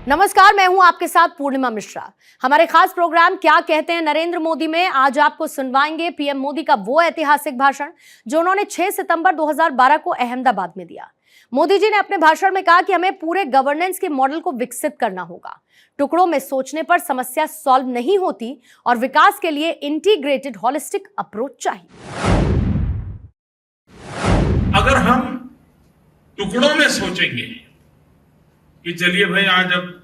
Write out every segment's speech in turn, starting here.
नमस्कार, मैं हूं आपके साथ पूर्णिमा मिश्रा। हमारे खास प्रोग्राम क्या कहते हैं नरेंद्र मोदी में आज आपको सुनवाएंगे पीएम मोदी का वो ऐतिहासिक भाषण जो उन्होंने 6 सितंबर 2012 को अहमदाबाद में दिया। मोदी जी ने अपने भाषण में कहा कि हमें पूरे गवर्नेंस के मॉडल को विकसित करना होगा। टुकड़ों में सोचने पर समस्या सॉल्व नहीं होती और विकास के लिए इंटीग्रेटेड हॉलिस्टिक अप्रोच चाहिए। अगर हम टुकड़ों में सोचेंगे कि चलिए भाई आज अब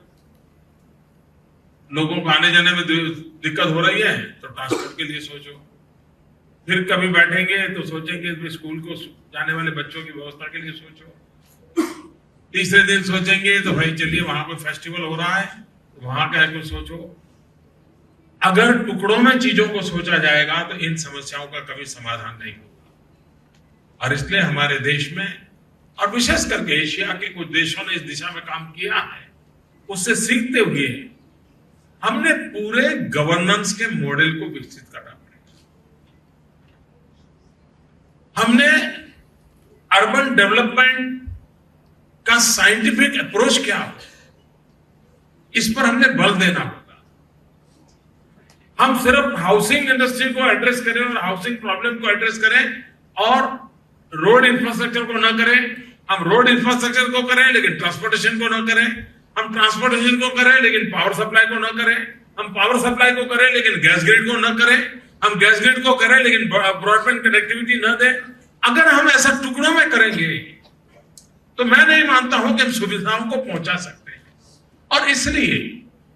लोगों को आने जाने में दिक्कत हो रही है तो ट्रांसपोर्ट के लिए सोचो, फिर कभी बैठेंगे तो सोचेंगे स्कूल को जाने वाले बच्चों की व्यवस्था के लिए सोचो, तीसरे दिन सोचेंगे तो भाई चलिए वहां पे फेस्टिवल हो रहा है तो वहां का कुछ सोचो। अगर टुकड़ों में चीजों को सोचा जाएगा तो इन समस्याओं का कभी समाधान नहीं होगा। और इसलिए हमारे देश में और विशेष करके एशिया के कुछ देशों ने इस दिशा में काम किया है, उससे सीखते हुए हमने पूरे गवर्नेंस के मॉडल को विकसित करना पड़ेगा। हमने अर्बन डेवलपमेंट का साइंटिफिक अप्रोच क्या हो, इस पर हमने बल देना होगा। हम सिर्फ हाउसिंग इंडस्ट्री को एड्रेस करें और हाउसिंग प्रॉब्लम को एड्रेस करें और रोड इंफ्रास्ट्रक्चर को न करें। हम रोड इंफ्रास्ट्रक्चर को करें लेकिन ट्रांसपोर्टेशन को न करें, हम ट्रांसपोर्टेशन को करें लेकिन पावर सप्लाई को न करें, हम पावर सप्लाई को करें लेकिन गैस ग्रिड को न करें, हम गैस ग्रिड को करें लेकिन ब्रॉडबैंड कनेक्टिविटी न दें। अगर हम ऐसा टुकड़ों में करेंगे तो मैं नहीं मानता हूं कि हम सुविधाओं को पहुंचा सकते हैं। और इसलिए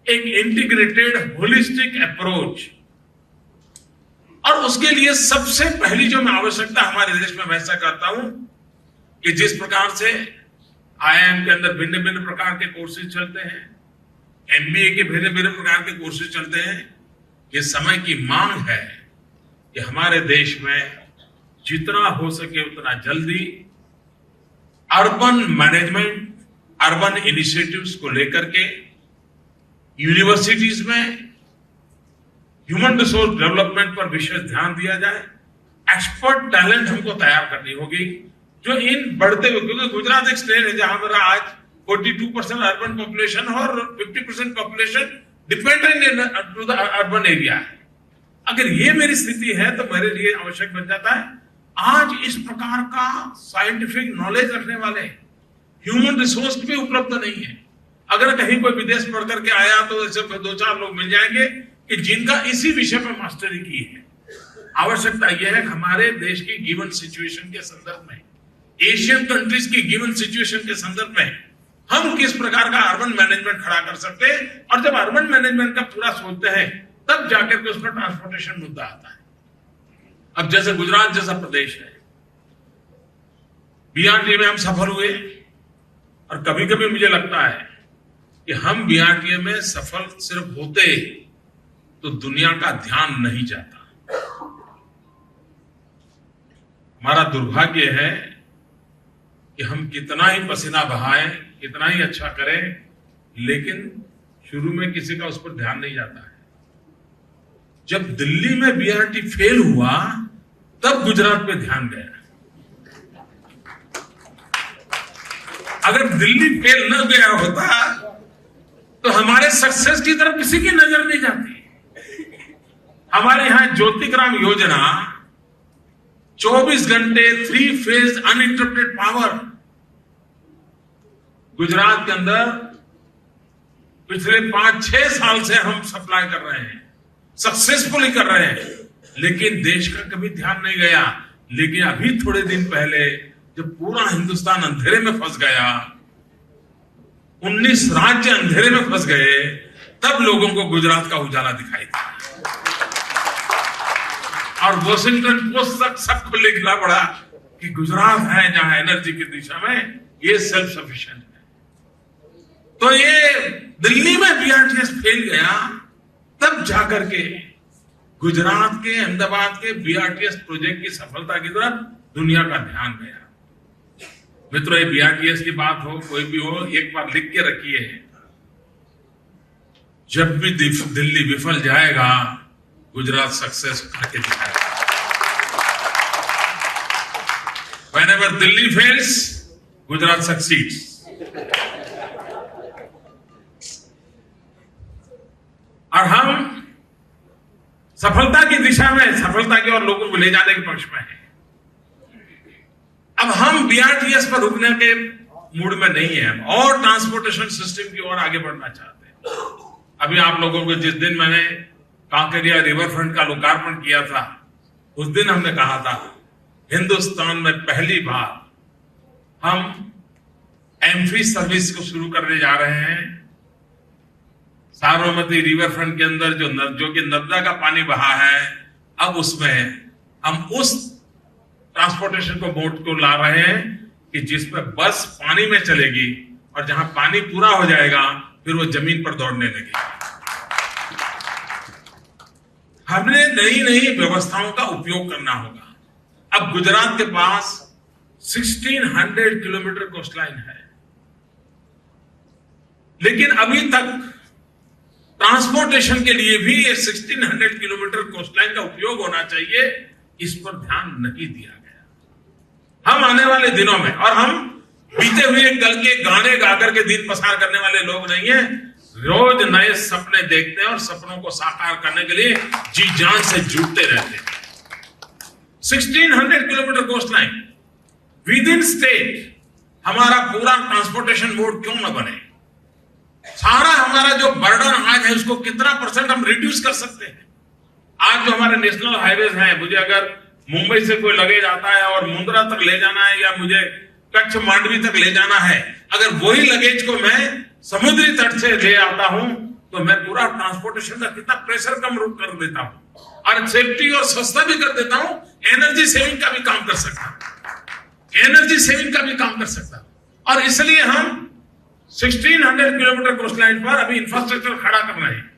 एक इंटीग्रेटेड होलिस्टिक अप्रोच, और उसके लिए सबसे पहली जो मैं आवश्यकता हमारे देश में वैसा करता हूं कि जिस प्रकार से आईआईएम के अंदर भिन्न भिन्न प्रकार के कोर्सेज चलते हैं, एमबीए के भिन्न भिन्न प्रकार के कोर्सेज चलते हैं, ये समय की मांग है कि हमारे देश में जितना हो सके उतना जल्दी अर्बन मैनेजमेंट, अर्बन इनिशिएटिव्स को लेकर के यूनिवर्सिटीज में ह्यूमन रिसोर्स डेवलपमेंट पर विशेष ध्यान दिया जाए। एक्सपर्ट टैलेंट हमको तैयार करनी होगी जो इन बढ़ते हुए, क्योंकि गुजरात एक स्टेट है जहां मेरा आज 42% अर्बन पॉपुलेशन और 50% population dependent to the urban area है। अगर ये मेरी स्थिति है तो मेरे लिए आवश्यक बन जाता है आज इस प्रकार का साइंटिफिक नॉलेज रखने वाले ह्यूमन रिसोर्स भी उपलब्ध नहीं है। अगर कहीं कोई विदेश पढ़ करके आया तो ऐसे 2-4 लोग मिल जाएंगे कि जिनका इसी विषय पर मास्टरी की है। आवश्यकता यह है कि हमारे देश की गिवन सिचुएशन के संदर्भ में, एशियन कंट्रीज की गिवन सिचुएशन के संदर्भ में हम किस प्रकार का अर्बन मैनेजमेंट खड़ा कर सकते हैं। और जब अर्बन मैनेजमेंट का पूरा सोचते हैं तब जाकर के उस पर ट्रांसपोर्टेशन मुद्दा आता है। अब जैसे गुजरात जैसा प्रदेश है, बीआरटीए में हम सफल हुए और कभी कभी मुझे लगता है कि हम बीआरटीए में सफल सिर्फ होते तो दुनिया का ध्यान नहीं जाता। हमारा दुर्भाग्य है कि हम कितना ही पसीना बहाएं, कितना ही अच्छा करें, लेकिन शुरू में किसी का उस पर ध्यान नहीं जाता है। जब दिल्ली में बीआरटी फेल हुआ तब गुजरात पे ध्यान गया। अगर दिल्ली फेल न गया होता तो हमारे सक्सेस की तरफ किसी की नजर नहीं जाती। हमारे यहां ज्योतिग्राम योजना 24 घंटे 3 फेज अनइंटरप्टेड पावर गुजरात के अंदर पिछले 5-6 साल से हम सप्लाई कर रहे हैं, सक्सेसफुली कर रहे हैं, लेकिन देश का कभी ध्यान नहीं गया। लेकिन अभी थोड़े दिन पहले जब पूरा हिंदुस्तान अंधेरे में फंस गया, 19 राज्य अंधेरे में फंस गए, तब लोगों को गुजरात का उजाला दिखाई दिया और वॉशिंगटन पोस्ट तक सबको लिखना पड़ा कि गुजरात है जहां एनर्जी की दिशा में ये सेल्फ सफिशिएंट है। तो ये दिल्ली में बीआरटीएस फेल गया, तब जाकर के गुजरात के अहमदाबाद के बीआरटीएस प्रोजेक्ट की सफलता की तरफ दुनिया का ध्यान गया। मित्रों, ये बीआरटीएस की बात हो, कोई भी हो, एक बार लिख के रखिए, जब भी दिल्ली विफल जाएगा गुजरात सक्सेस करके दिखाएगा। Whenever Delhi fails, Gujarat succeeds. सफलता की दिशा में, सफलता की ओर लोगों को ले जाने के पक्ष में है। अब हम BRTS पर रुकने के मूड में नहीं है, हम और ट्रांसपोर्टेशन सिस्टम की ओर आगे बढ़ना चाहते हैं। अभी आप लोगों को जिस दिन मैंने कांकरिया रिवर फ्रंट का लोकार्पण किया था, उस दिन हमने कहा था हिंदुस्तान में पहली बार हम एम्फी सर्विस को शुरू करने जा रहे हैं। साबरमती रिवर फ्रंट के अंदर जो कि नर्मदा का पानी बहा है, अब उसमें हम उस ट्रांसपोर्टेशन को मोड को ला रहे हैं कि जिसमें बस पानी में चलेगी और जहां पानी पूरा हो जाएगा फिर वो जमीन पर दौड़ने लगेगी। हमने नई नई व्यवस्थाओं का उपयोग करना होगा। अब गुजरात के पास 1600 किलोमीटर कोस्टलाइन है, लेकिन अभी तक ट्रांसपोर्टेशन के लिए भी ये 1600 किलोमीटर कोस्टलाइन का उपयोग होना चाहिए, इस पर ध्यान नहीं दिया गया। हम आने वाले दिनों में, और हम बीते हुए कल के गाने गाकर के दिन पसार करने वाले लोग नहीं है, रोज नए सपने देखते हैं और सपनों को साकार करने के लिए जी जान से जुटते रहते हैं। 1600 kilometre coast line within state, हमारा पूरा ट्रांसपोर्टेशन मोड क्यों न बने? सारा हमारा जो बर्डन आज है उसको कितना % हम रिड्यूस कर सकते हैं? आज जो हमारे नेशनल हाईवेज हैं, मुझे अगर मुंबई से कोई लगेज आता है और मुंद्रा तक ले जाना है या मुझे कच्छ मांडवी तक ले जाना है, अगर वही लगेज को मैं समुद्री तट से ले आता हूं तो मैं पूरा ट्रांसपोर्टेशन का कितना प्रेशर कम कर देता हूं और सेफ्टी और सस्ता भी कर देता हूं। एनर्जी सेविंग का भी काम कर सकता हूं, एनर्जी सेविंग का भी काम कर सकता हूं। और इसलिए हम 1600 किलोमीटर कोस्ट लाइन पर अभी इंफ्रास्ट्रक्चर खड़ा कर रहे हैं।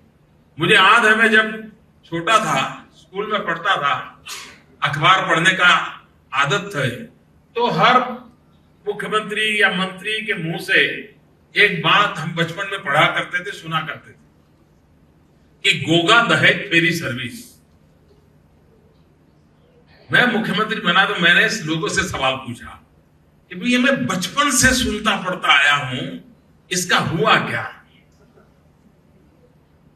मुझे याद है, मैं जब छोटा था, स्कूल में पढ़ता था, अखबार पढ़ने का आदत है, तो हर मुख्यमंत्री या मंत्री के मुंह से एक बात हम बचपन में पढ़ा करते थे, सुना करते थे कि गोगा दहेज फेरी सर्विस। मैं मुख्यमंत्री बना तो मैंने लोगों से सवाल पूछा कि भाई ये मैं बचपन से सुनता पढ़ता आया हूं, इसका हुआ क्या?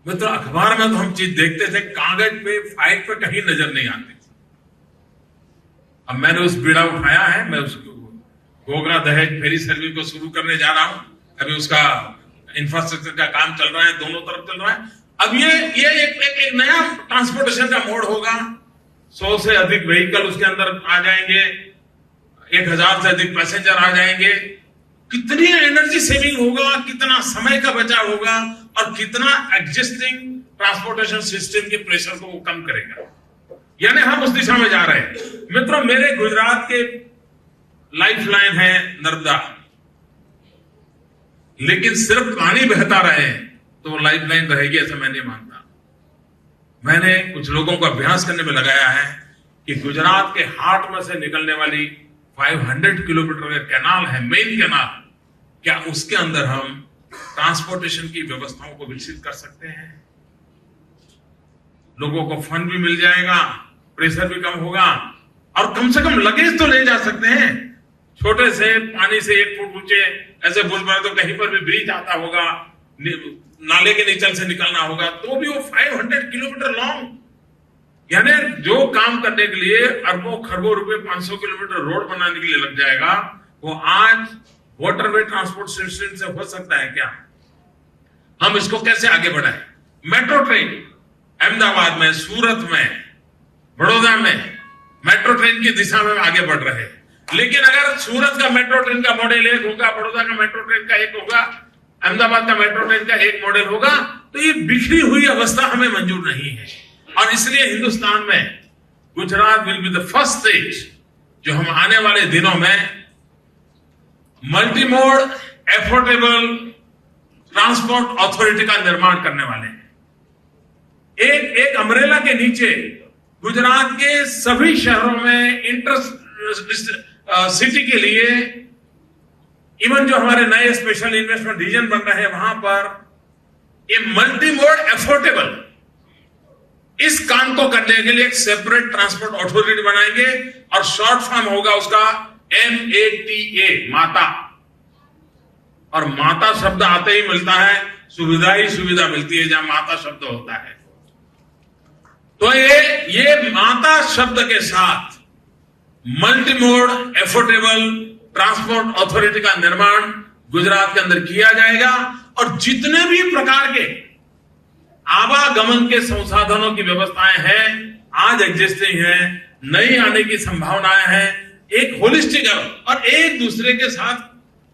मतलब अखबार में तो हम चीज देखते थे, कागज पे फाइल पे कहीं नजर नहीं आती। अब मैंने उस बीड़ा उठाया है, मैं उस गोगा दहेज फेरी सर्विस को शुरू करने जा रहा हूं। अभी उसका इंफ्रास्ट्रक्चर का काम चल रहा है, दोनों तरफ चल रहा है। अब ये एक नया ट्रांसपोर्टेशन का मोड होगा। 100 से अधिक व्हीकल उसके अंदर आ जाएंगे, 1000 से अधिक पैसेंजर आ जाएंगे। कितनी एनर्जी सेविंग होगा, कितना समय का बचाव होगा और कितना एग्जिस्टिंग ट्रांसपोर्टेशन सिस्टम के प्रेशर को वो कम करेगा। यानी हम उस दिशा में जा रहे हैं। मित्रों, मेरे गुजरात के लाइफ लाइन है नर्मदा, लेकिन सिर्फ पानी बहता रहे तो वो लाइफ लाइन रहेगी ऐसा मैं नहीं मानता। मैंने कुछ लोगों को अभ्यास करने में लगाया है कि गुजरात के हार्ट में से निकलने वाली 500 किलोमीटर का कैनाल है, मेन कैनाल, क्या उसके अंदर हम ट्रांसपोर्टेशन की व्यवस्थाओं को विकसित कर सकते हैं? लोगों को फंड भी मिल जाएगा, प्रेशर भी कम होगा और कम से कम लगेज तो ले जा सकते हैं। छोटे से पानी से 1 फुट ऊंचे ऐसे पुल पर तो कहीं पर भी ब्रिज आता होगा, नाले के नीचे से निकलना होगा, तो भी वो 500 किलोमीटर लॉन्ग। यानी जो काम करने के लिए अरबों खरबों रुपए 500 किलोमीटर रोड बनाने के लिए लग जाएगा, वो आज वाटरवे ट्रांसपोर्ट सिस्टम से हो सकता है क्या? हम इसको कैसे आगे बढ़ाएं? मेट्रो ट्रेन अहमदाबाद में, सूरत में, बड़ौदा में मेट्रो ट्रेन की दिशा में आगे बढ़ रहे हैं। लेकिन अगर सूरत का मेट्रो ट्रेन का मॉडल एक होगा, बड़ौदा का मेट्रो ट्रेन का एक होगा, अहमदाबाद का मेट्रो ट्रेन का एक मॉडल होगा, तो ये बिखरी हुई अवस्था हमें मंजूर नहीं है। और इसलिए हिंदुस्तान में Gujarat will be the first state जो हम आने वाले दिनों में multi mode affordable transport authority का निर्माण करने वाले हैं। एक अम्ब्रेला के नीचे गुजरात के सभी शहरों में इंटर सिटी के लिए, इवन जो हमारे नए स्पेशल इन्वेस्टमेंट रीजन बन रहे हैं वहां पर ये मल्टी मोड एफोर्डेबल, इस काम को करने के लिए एक सेपरेट ट्रांसपोर्ट अथॉरिटी बनाएंगे और शॉर्ट फॉर्म होगा उसका MATA, माता। और माता शब्द आते ही मिलता है सुविधा ही सुविधा मिलती है जहां माता शब्द होता है। तो ये माता शब्द के साथ multi mode affordable transport authority का निर्माण गुजरात के अंदर किया जाएगा और जितने भी प्रकार के आवागमन के संसाधनों की व्यवस्थाएं हैं, आज एग्जिस्टिंग है, नई आने की संभावनाएं हैं, एक होलिस्टिक और एक दूसरे के साथ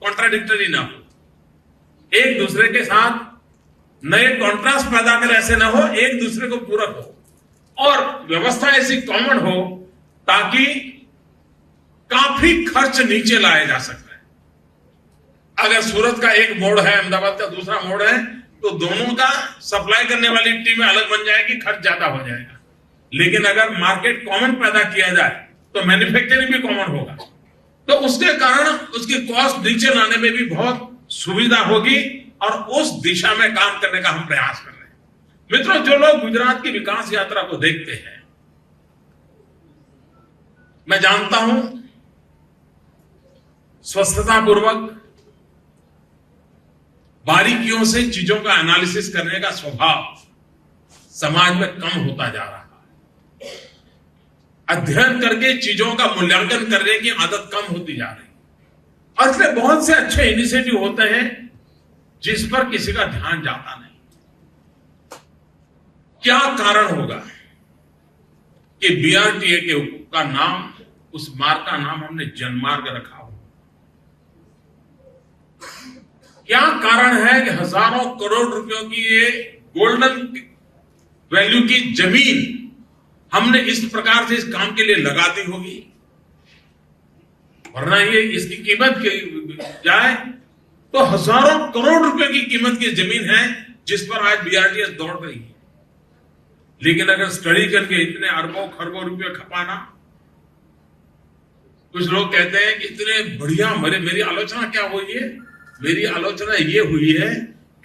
कॉन्ट्राडिक्टरी ना हो, एक दूसरे के साथ नए कॉन्ट्रास्ट पैदा कर ऐसे ना हो, एक दूसरे को पूरक हो और व्यवस्था ऐसी कॉमन हो ताकि काफी खर्च नीचे लाया जा सकता है। अगर सूरत का एक मोड़ है, अहमदाबाद का दूसरा मोड़ है, तो दोनों का सप्लाई करने वाली टीमें अलग बन जाएगी, खर्च ज्यादा हो जाएगा। लेकिन अगर मार्केट कॉमन पैदा किया जाए तो मैन्युफैक्चरिंग भी कॉमन होगा, तो उसके कारण उसकी कॉस्ट नीचे लाने में भी बहुत सुविधा होगी और उस दिशा में काम करने का हम प्रयास कर रहे हैं। मित्रों, जो लोग गुजरात की विकास यात्रा को देखते हैं, मैं जानता हूं स्वस्थता पूर्वक बारीकियों से चीजों का एनालिसिस करने का स्वभाव समाज में कम होता जा रहा है। अध्ययन करके चीजों का मूल्यांकन करने की आदत कम होती जा रही है और इसलिए बहुत से अच्छे इनिशिएटिव होते हैं जिस पर किसी का ध्यान जाता नहीं। क्या कारण होगा कि बीआरटीए का नाम, उस मार्ग का नाम हमने जनमार्ग रखा हो? क्या कारण है कि हजारों करोड़ रुपयों की ये गोल्डन वैल्यू की जमीन हमने इस प्रकार से इस काम के लिए लगा दी होगी? वरना ये इसकी कीमत जाए तो हजारों करोड़ रुपए की कीमत की जमीन है जिस पर आज बीआरटीएस दौड़ रही है। लेकिन अगर स्टडी करके इतने अरबों खरबों रुपए खपाना, कुछ लोग कहते हैं कि इतने बढ़िया, मेरी आलोचना क्या हुई है? मेरी आलोचना ये हुई है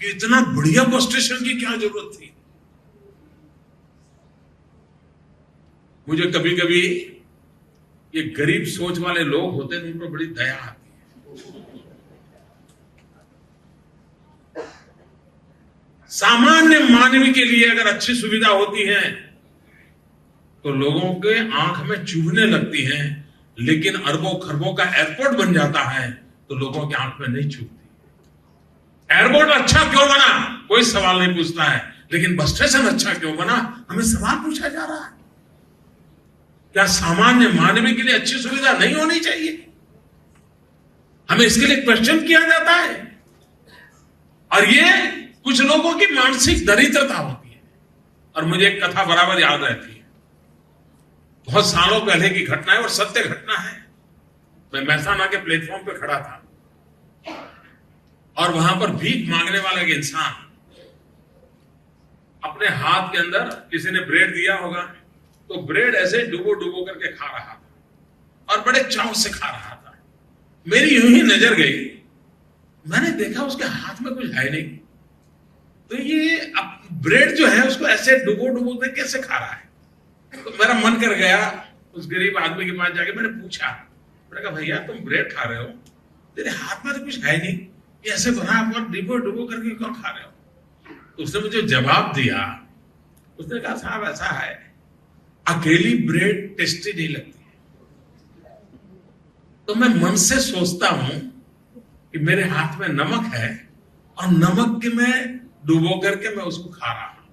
कि इतना बढ़िया बस स्टेशन की क्या जरूरत थी। मुझे कभी कभी ये गरीब सोच वाले लोग होते हैं, उन पर बड़ी दया आती है। सामान्य मानवी के लिए अगर अच्छी सुविधा होती है तो लोगों के आंख में चुभने लगती है, लेकिन अरबों खरबों का एयरपोर्ट बन जाता है तो लोगों की आंख में नहीं चुभती। एयरपोर्ट अच्छा क्यों बना, कोई सवाल नहीं पूछता है, लेकिन बस स्टेशन अच्छा क्यों बना, हमें सवाल पूछा जा रहा है। क्या सामान्य मानवी के लिए अच्छी सुविधा नहीं होनी चाहिए? हमें इसके लिए क्वेश्चन किया जाता है और ये कुछ लोगों की मानसिक दरिद्रता होती है। और मुझे एक कथा बराबर याद रहती है, बहुत सालों पहले की घटना है और सत्य घटना है। मैं महसाना के प्लेटफॉर्म पे खड़ा था और वहां पर भीख मांगने वाला एक इंसान अपने हाथ के अंदर, किसी ने ब्रेड दिया होगा तो ब्रेड ऐसे डुबो डुबो करके खा रहा था और बड़े चाव से खा रहा था। मेरी यूं ही नजर गई, मैंने देखा उसके हाथ में कुछ है नहीं, तो ये ब्रेड जो है उसको ऐसे डुबो डुबो कर कैसे खा रहा है। तो मेरा मन कर गया उस गरीब आदमी के पास जाके मैंने पूछा, मैंने कहा भैया तुम ब्रेड खा रहे हो, तेरे हाथ में तो कुछ है नहीं, ये ऐसे बना पर डुबो डुबो करके क्यों खा रहे हो? तो उसने मुझे जवाब दिया, उसने कहा साहब ऐसा है, अकेली ब्रेड टेस्टी नहीं लगती है। तो मैं मन से सोचता हूं कि मेरे हाथ में नमक है और नमक के मैं डुबो करके मैं उसको खा रहा हूं।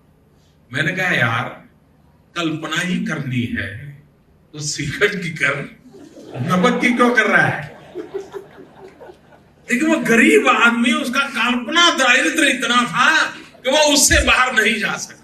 मैंने कहा यार कल्पना ही करनी है तो सीखत की कर, नमक की क्यों कर रहा है? लेकिन वो गरीब आदमी, उसका कल्पना दारिद्र्य इतना था कि वो उससे बाहर नहीं जा सकता।